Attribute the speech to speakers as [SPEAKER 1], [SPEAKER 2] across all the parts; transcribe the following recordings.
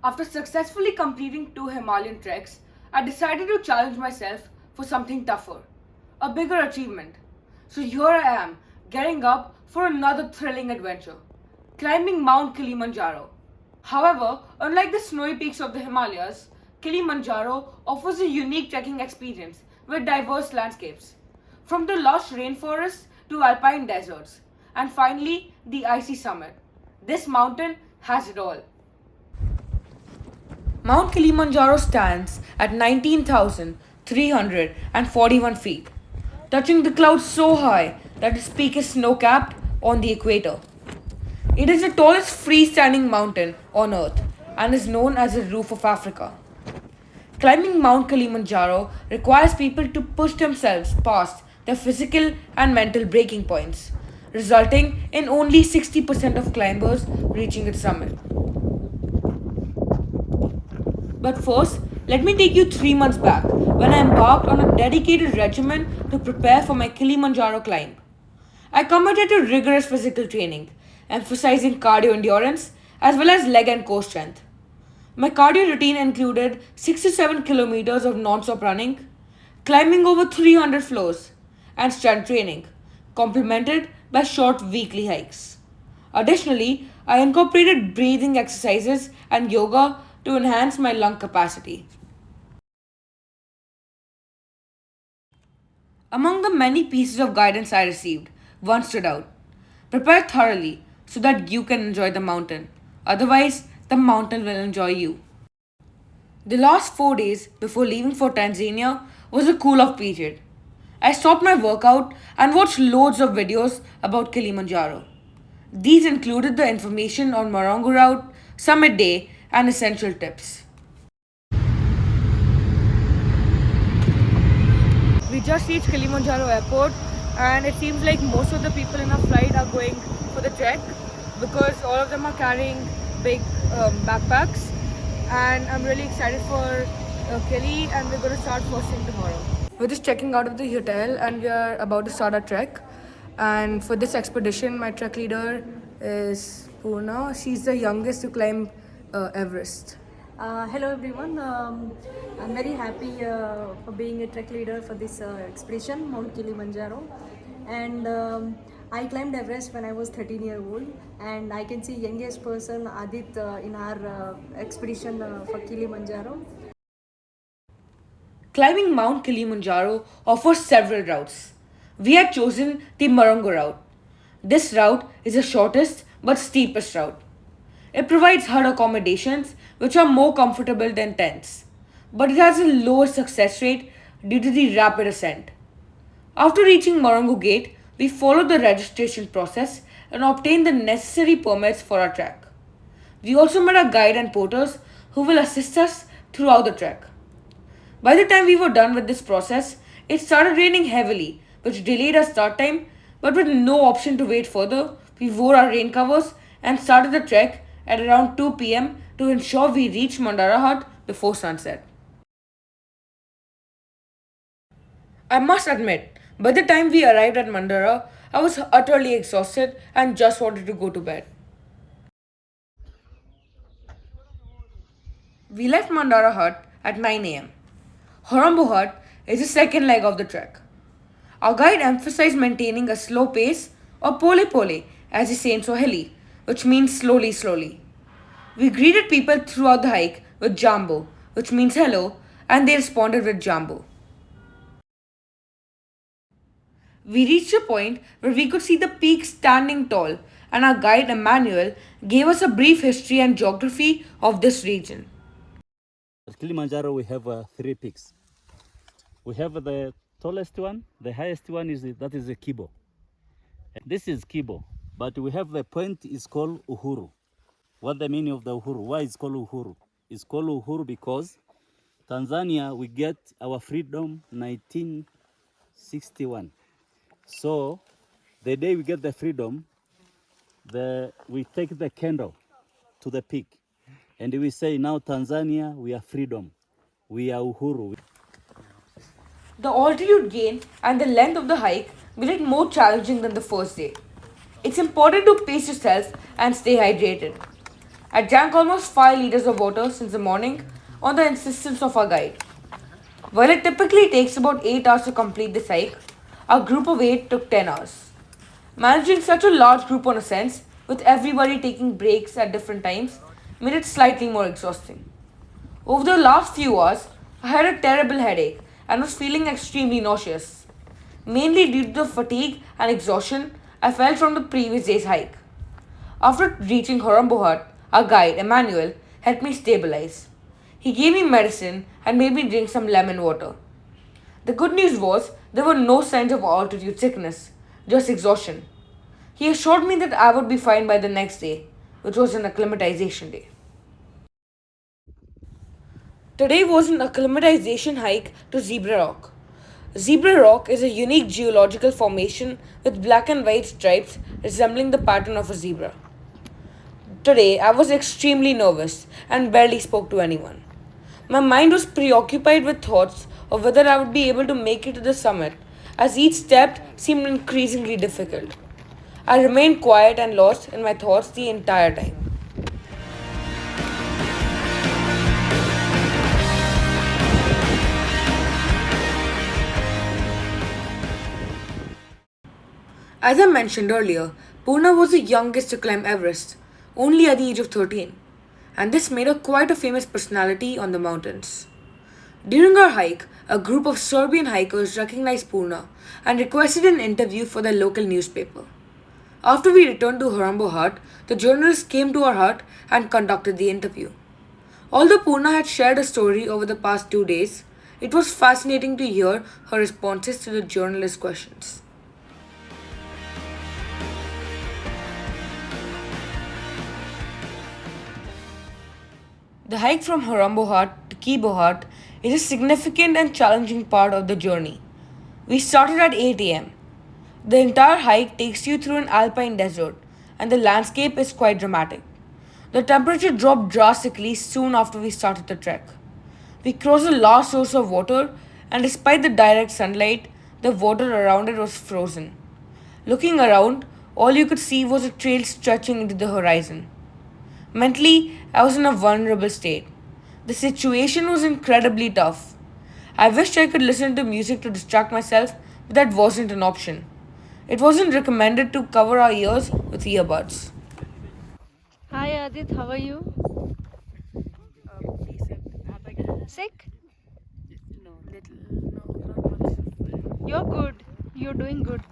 [SPEAKER 1] After successfully completing 2 Himalayan treks, I decided to challenge myself for something tougher, a bigger achievement. So here I am, getting up for another thrilling adventure, climbing Mount Kilimanjaro. However, unlike the snowy peaks of the Himalayas, Kilimanjaro offers a unique trekking experience with diverse landscapes, from the lush rainforests to alpine deserts, and finally the icy summit. This mountain has it all. Mount Kilimanjaro stands at 19,341 feet, touching the clouds so high that its peak is snow capped on the equator. It is the tallest freestanding mountain on earth and is known as the roof of Africa. Climbing Mount Kilimanjaro requires people to push themselves past their physical and mental breaking points, resulting in only 60% of climbers reaching its summit. But first, let me take you 3 months back when I embarked on a dedicated regimen to prepare for my Kilimanjaro climb. I committed to rigorous physical training, emphasizing cardio endurance as well as leg and core strength. My cardio routine included 6 to 7 kilometers of non stop running, climbing over 300 floors, and strength training, complemented by short weekly hikes. Additionally, I incorporated breathing exercises and yoga to enhance my lung capacity. Among the many pieces of guidance I received, one stood out. Prepare thoroughly so that you can enjoy the mountain. Otherwise, the mountain will enjoy you. The last 4 days before leaving for Tanzania was a cool off period. I stopped my workout and watched loads of videos about Kilimanjaro. These included the information on Morongo route, summit day, and essential tips. We just reached Kilimanjaro airport, and it seems like most of the people in our flight are going for the trek because all of them are carrying big backpacks. And I'm really excited for Kili, and we're going to start first thing tomorrow. We're just checking out of the hotel, and we are about to start our trek. And for this expedition, my trek leader is Poorna. She's the youngest to climb Everest.
[SPEAKER 2] Hello everyone. I'm very happy for being a trek leader for this expedition, Mount Kilimanjaro. And I climbed Everest when I was 13 years old, and I can see youngest person Aadit in our expedition for Kilimanjaro.
[SPEAKER 1] Climbing Mount Kilimanjaro offers several routes. We had chosen the Morongo route. This route is the shortest but steepest route. It provides hut accommodations which are more comfortable than tents, but it has a lower success rate due to the rapid ascent. After reaching Morongo Gate, we followed the registration process and obtained the necessary permits for our trek. We also met a guide and porters who will assist us throughout the trek. By the time we were done with this process, it started raining heavily, which delayed our start time, but with no option to wait further, we wore our rain covers and started the trek at around 2 pm to ensure we reached Mandara Hut before sunset. I must admit, by the time we arrived at Mandara, I was utterly exhausted and just wanted to go to bed. We left Mandara Hut at 9 am. Horambo Hut is the second leg of the trek. Our guide emphasized maintaining a slow pace, or pole pole, as he say in Swahili, which means slowly slowly. We greeted people throughout the hike with Jambo, which means hello, and they responded with Jambo. We reached a point where we could see the peak standing tall, and our guide Emmanuel gave us a brief history and geography of this region.
[SPEAKER 3] At Kilimanjaro, we have 3 peaks. We have the tallest one, the highest one is that is the Kibo. This is Kibo, but we have the point is called Uhuru. What the meaning of the Uhuru? Why it's called Uhuru? It's called Uhuru because Tanzania we get our freedom 1961. So the day we get the freedom, we take the candle to the peak, and we say now Tanzania we are freedom, we are Uhuru.
[SPEAKER 1] The altitude gain and the length of the hike made it more challenging than the first day. It's important to pace yourself and stay hydrated. I drank almost 5 liters of water since the morning on the insistence of our guide. While it typically takes about 8 hours to complete this hike, our group of 8 took 10 hours. Managing such a large group on a sense, with everybody taking breaks at different times, made it slightly more exhausting. Over the last few hours, I had a terrible headache and was feeling extremely nauseous, mainly due to the fatigue and exhaustion I felt from the previous day's hike. After reaching Horambohat, our guide, Emmanuel, helped me stabilize. He gave me medicine and made me drink some lemon water. The good news was there were no signs of altitude sickness, just exhaustion. He assured me that I would be fine by the next day, which was an acclimatization day. Today was an acclimatization hike to Zebra Rock. Zebra Rock is a unique geological formation with black and white stripes resembling the pattern of a zebra. Today, I was extremely nervous and barely spoke to anyone. My mind was preoccupied with thoughts of whether I would be able to make it to the summit, as each step seemed increasingly difficult. I remained quiet and lost in my thoughts the entire time. As I mentioned earlier, Poorna was the youngest to climb Everest, only at the age of 13, and this made her quite a famous personality on the mountains. During our hike, a group of Serbian hikers recognized Poorna and requested an interview for their local newspaper. After we returned to Horambo Hut, the journalists came to our hut and conducted the interview. Although Poorna had shared a story over the past 2 days, it was fascinating to hear her responses to the journalists' questions. The hike from Horambo Hut to Kibo Hut is a significant and challenging part of the journey. We started at 8 am. The entire hike takes you through an alpine desert, and the landscape is quite dramatic. The temperature dropped drastically soon after we started the trek. We crossed a large source of water, and despite the direct sunlight, the water around it was frozen. Looking around, all you could see was a trail stretching into the horizon. Mentally, I was in a vulnerable state. The situation was incredibly tough. I wished I could listen to music to distract myself, but that wasn't an option. It wasn't recommended to cover our ears with earbuds.
[SPEAKER 2] Hi Adit, how are you? Sick?
[SPEAKER 1] No, little, no, not much.
[SPEAKER 2] You're good. You're doing good.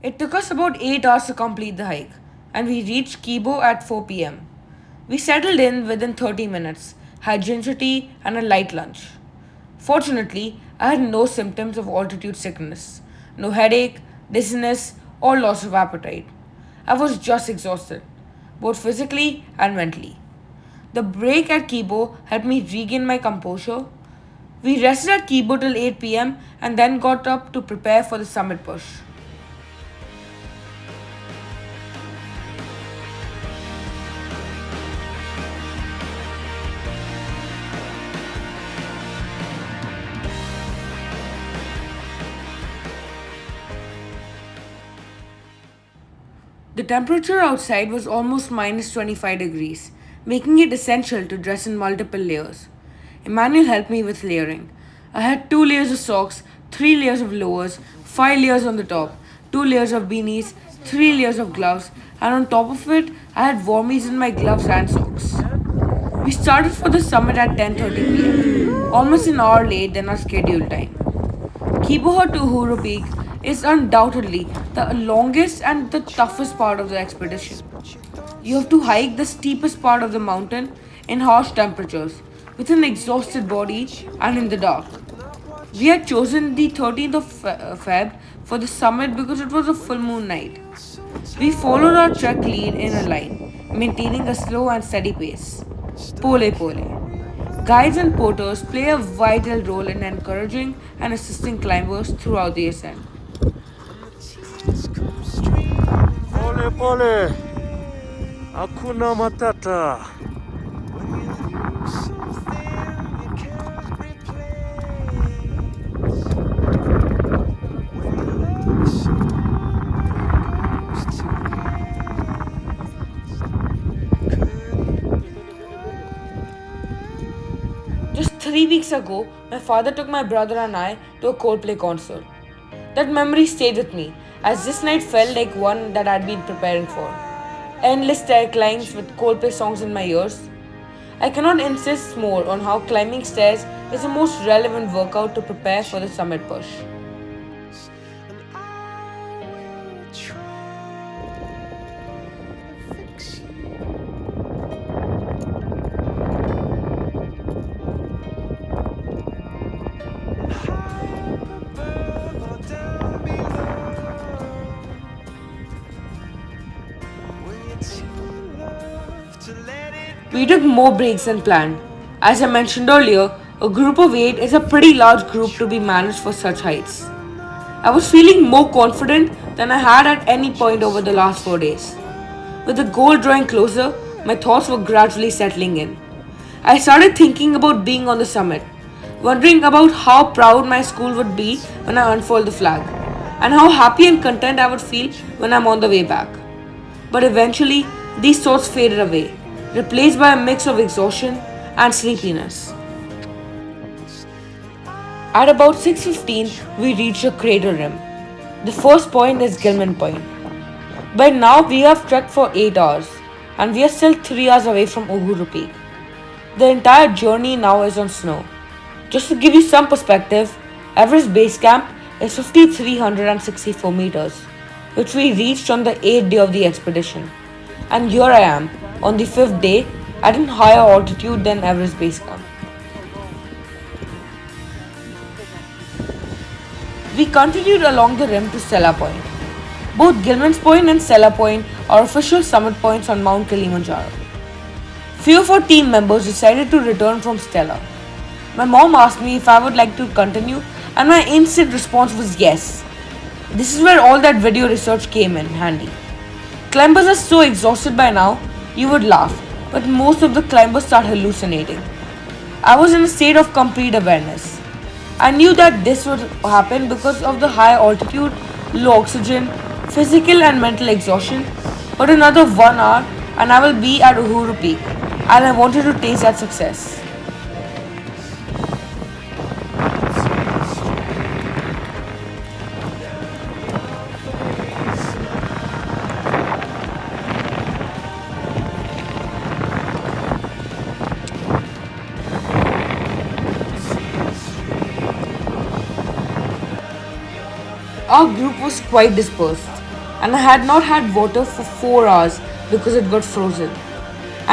[SPEAKER 1] It took us about 8 hours to complete the hike, and we reached Kibo at 4 pm. We settled in within 30 minutes, had ginger tea, and a light lunch. Fortunately, I had no symptoms of altitude sickness, no headache, dizziness, or loss of appetite. I was just exhausted, both physically and mentally. The break at Kibo helped me regain my composure. We rested at Kibo till 8 pm and then got up to prepare for the summit push. The temperature outside was almost minus 25 degrees, making it essential to dress in multiple layers. Emmanuel helped me with layering. I had 2 layers of socks, 3 layers of lowers, 5 layers on the top, 2 layers of beanies, 3 layers of gloves, and on top of it, I had warmies in my gloves and socks. We started for the summit at 10:30 pm, almost an hour late than our scheduled time. Kiboha to Uhuru Peak is undoubtedly the longest and the toughest part of the expedition. You have to hike the steepest part of the mountain in harsh temperatures, with an exhausted body and in the dark. We had chosen the 13th of Feb for the summit because it was a full moon night. We followed our trek lead in a line, maintaining a slow and steady pace. Pole pole. Guides and porters play a vital role in encouraging and assisting climbers throughout the ascent.
[SPEAKER 4] Pole pole, Hakuna Matata.
[SPEAKER 1] 3 weeks ago, my father took my brother and I to a Coldplay concert. That memory stayed with me, as this night felt like one that I'd been preparing for. Endless stair climbs with Coldplay songs in my ears. I cannot insist more on how climbing stairs is the most relevant workout to prepare for the summit push. We took more breaks than planned. As I mentioned earlier, a group of 8 is a pretty large group to be managed for such heights. I was feeling more confident than I had at any point over the last 4 days. With the goal drawing closer, my thoughts were gradually settling in. I started thinking about being on the summit, wondering about how proud my school would be when I unfurled the flag, and how happy and content I would feel when I'm on the way back. But eventually, these thoughts faded away, replaced by a mix of exhaustion and sleepiness. At about 6:15, we reached the crater rim. The first point is Gilman Point. By now, we have trekked for 8 hours, and we are still 3 hours away from Uhuru Peak. The entire journey now is on snow. Just to give you some perspective, Everest Base Camp is 5,364 meters, which we reached on the 8th day of the expedition. And here I am, on the 5th day, at a higher altitude than Everest Base Camp. We continued along the rim to Stella Point. Both Gilman's Point and Stella Point are official summit points on Mount Kilimanjaro. Few of our team members decided to return from Stella. My mom asked me if I would like to continue, and my instant response was yes. This is where all that video research came in handy. Climbers are so exhausted by now, you would laugh, but most of the climbers start hallucinating. I was in a state of complete awareness. I knew that this would happen because of the high altitude, low oxygen, physical and mental exhaustion, but another 1 hour and I will be at Uhuru Peak, and I wanted to taste that success. Our group was quite dispersed, and I had not had water for 4 hours because it got frozen.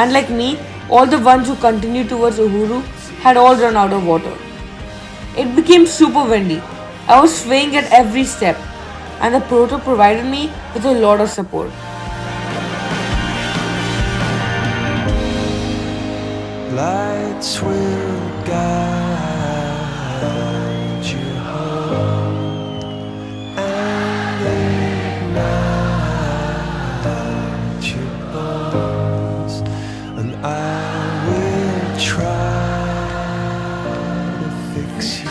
[SPEAKER 1] And like me, all the ones who continued towards Uhuru had all run out of water. It became super windy. I was swaying at every step, and the proto provided me with a lot of support.
[SPEAKER 5] Lights will guide you home and ignite your bones, and I will try to fix you.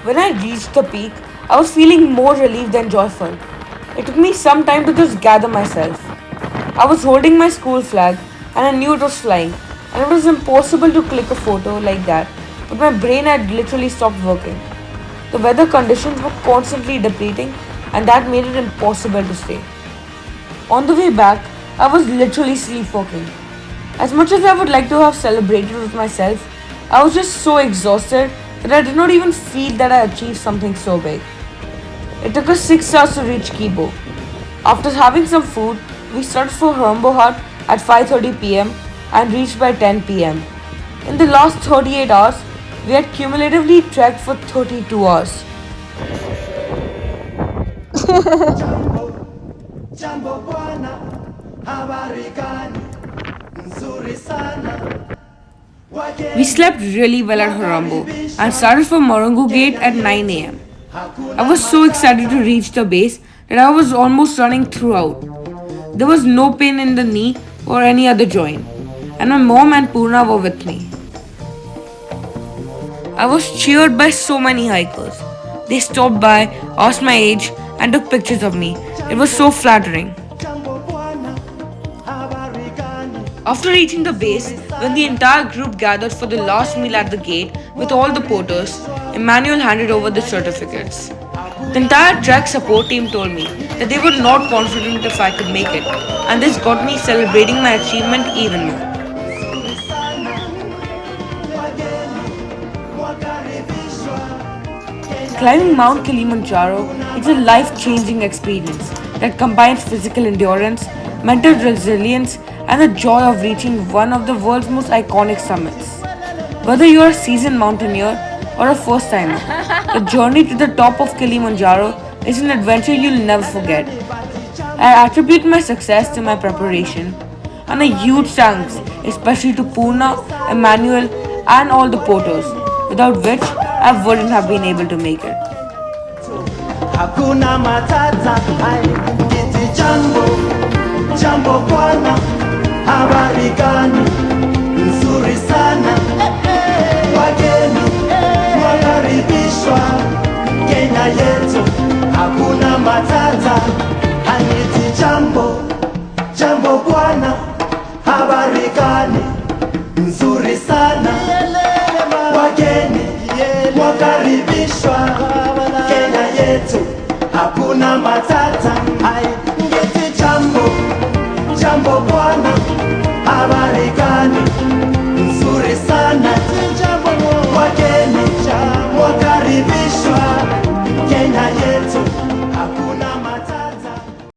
[SPEAKER 1] When I reached the peak, I was feeling more relieved than joyful. It took me some time to just gather myself. I was holding my school flag and I knew it was flying, and it was impossible to click a photo like that, but my brain had literally stopped working. The weather conditions were constantly depleting, and that made it impossible to stay. On the way back, I was literally sleepwalking. As much as I would like to have celebrated with myself, I was just so exhausted that I did not even feel that I achieved something so big. It took us 6 hours to reach Kibo. After having some food, we started for Humbo Hut at 5:30 pm and reached by 10 pm. In the last 38 hours, we had cumulatively trekked for 32 hours.
[SPEAKER 6] Jambo bwana, habari gani? Nzuri sana.
[SPEAKER 1] We slept really well at Harambo and started for Morongo Gate at 9 am. I was so excited to reach the base that I was almost running throughout. There was no pain in the knee or any other joint, and my mom and Poorna were with me. I was cheered by so many hikers. They stopped by, asked my age, and took pictures of me. It was so flattering. After reaching the base, when the entire group gathered for the last meal at the gate with all the porters, Emmanuel handed over the certificates. The entire trek support team told me that they were not confident if I could make it, and this got me celebrating my achievement even more. Climbing Mount Kilimanjaro is a life-changing experience that combines physical endurance, mental resilience, and the joy of reaching one of the world's most iconic summits. Whether you are a seasoned mountaineer or a first-timer, the journey to the top of Kilimanjaro is an adventure you'll never forget. I attribute my success to my preparation and a huge thanks especially to Poorna, Emmanuel, and all the porters, without which I wouldn't have been able to make it.
[SPEAKER 6] Hakuna matata, iti jambo bwana, habari gani? Nzuri sana, wageni wakaribishwa Kenya yetu. Hakuna matata, iti jambo bwana, habari gani? Nzuri sana, wageni wakaribishwa Kenya yetu. Hakuna matata.